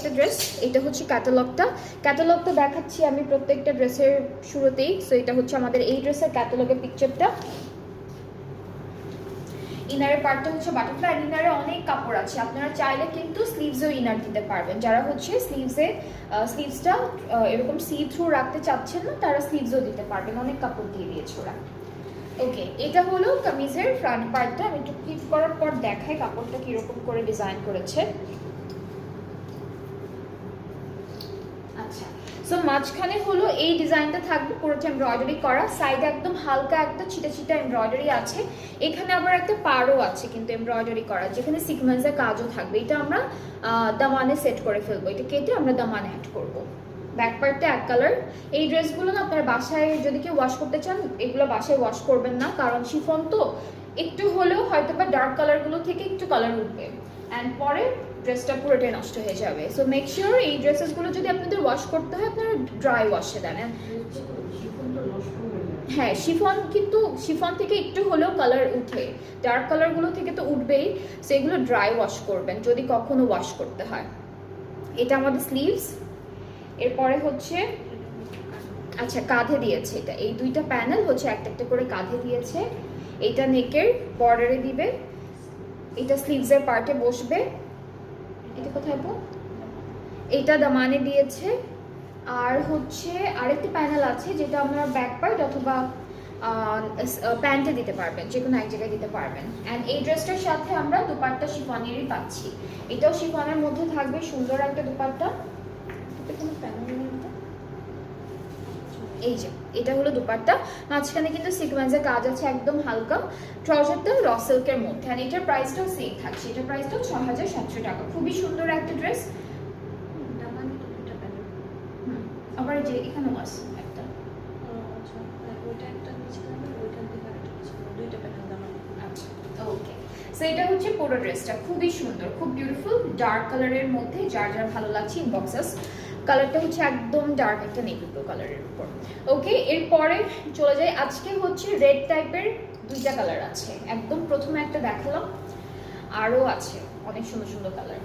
একটা ড্রেস, এটা হচ্ছে ক্যাটালগটা দেখাচ্ছি আমি প্রত্যেকটা ড্রেসের শুরুতেই। সো এটা হচ্ছে আমাদের এই ড্রেসের ক্যাটালগের পিকচারটা। ইনারের পার্টটা হচ্ছে বাটারফ্লাই, ইনারে অনেক কাপড় আছে, আপনারা চাইলে কিন্তু স্লিভসেও ইনার দিতে পারবেন। যারা হচ্ছে স্লিভসটা এরকম সি থ্রু রাখতে চাচ্ছেন না, তারা স্লিভসও দিতে পারবেন, অনেক কাপড় দিয়ে দিয়েছে ওরা। ওকে, এটা হলো কামিজের ফ্রন্ট পার্টটা। আমি একটু ক্লিপ করার পর দেখাই কাপড়টা কিরকম করে ডিজাইন করেছে। আচ্ছা, সো মাঝখানে হলো এই ডিজাইনটা থাকবে পুরোটা এমব্রয়ডারি করা, সাইডে একদম হালকা একটা ছিটা ছিটা এমব্রয়ডারি আছে, এখানে আবার একটা পাড়ও আছে কিন্তু এমব্রয়ডারি করা, যেখানে সিকোয়েন্সের কাজও থাকবে। এটা আমরা দামানে সেট করে ফেলবো, এটা কেটে আমরা দামানে অ্যাড করবো। ব্যাক পার্টটা এক কালার। এই ড্রেসগুলো না আপনার বাসায় যদি কেউ ওয়াশ করতে চান, এগুলো বাসায় ওয়াশ করবেন না, কারণ শিফন তো একটু হলেও হয়তো বা ডার্ক কালারগুলো থেকে একটু কালার উঠবে, অ্যান্ড পরে ড্রেসটা পুরোটাই নষ্ট হয়ে যাবে। সো মেক শিওর এই ড্রেসেসগুলো যদি আপনাদের ওয়াশ করতে হয় আপনারা ড্রাই ওয়াশে দেন। হ্যাঁ, শিফন থেকে একটু হলেও কালার উঠে, ডার্ক কালারগুলো থেকে তো উঠবেই, সেগুলো ড্রাই ওয়াশ করবেন যদি কখনো ওয়াশ করতে হয়। এটা আমাদের স্লিভস। এরপরে হচ্ছে আচ্ছা কাঁধে দিয়েছে, এটা এই দুইটা প্যানেল হচ্ছে একটা একটা করে কাঁধে দিয়েছে। এটা নেকের বর্ডারে দিবে, এটা স্লিভসের পার্টে বসবে। এটা কোথায় পো, এটা দামানে দিয়েছে। আর হচ্ছে আরেকটি প্যানেল আছে যেটা আপনারা ব্যাক পার্ট অথবা প্যান্টে দিতে পারবেন, যে কোনো এক জায়গায় দিতে পারবেন। অ্যান্ড এই ড্রেসটার সাথে আমরা দুপাট্টা শিফনেরই পাচ্ছি, এটাও শিফনের মধ্যে থাকবে, সুন্দর একটা দুপাট্টা। এই যে এটা হলো দুপাট্টা, মাঝখানে কিন্তু সিকোয়েন্সের কাজ আছে একদম হালকা। ট্রাউজারটা র সিল্কের মধ্যে, আর এটার প্রাইসটাও সেম থাকছে, এটার প্রাইসটাও ৬৭০০ টাকা। খুবই সুন্দর একটা ড্রেস। আবার যে এখানেও আছে একটা, আচ্ছা ওকে। সো এটা হচ্ছে পুরো ড্রেসটা, খুবই সুন্দর, খুব বিউটিফুল, ডার্ক কালারের মধ্যে। যার যার ভালো লাগছে ইনবক্সেস। কালারটা হচ্ছে একদম ডার্ক একটা নেভি ব্লু কালারের উপর। ওকে, এরপরে চলে যাই। আজকে হচ্ছে রেড টাইপের দুইটা কালার আছে, একদম প্রথমে একটা দেখালাম, আরও আছে অনেক সুন্দর সুন্দর কালার।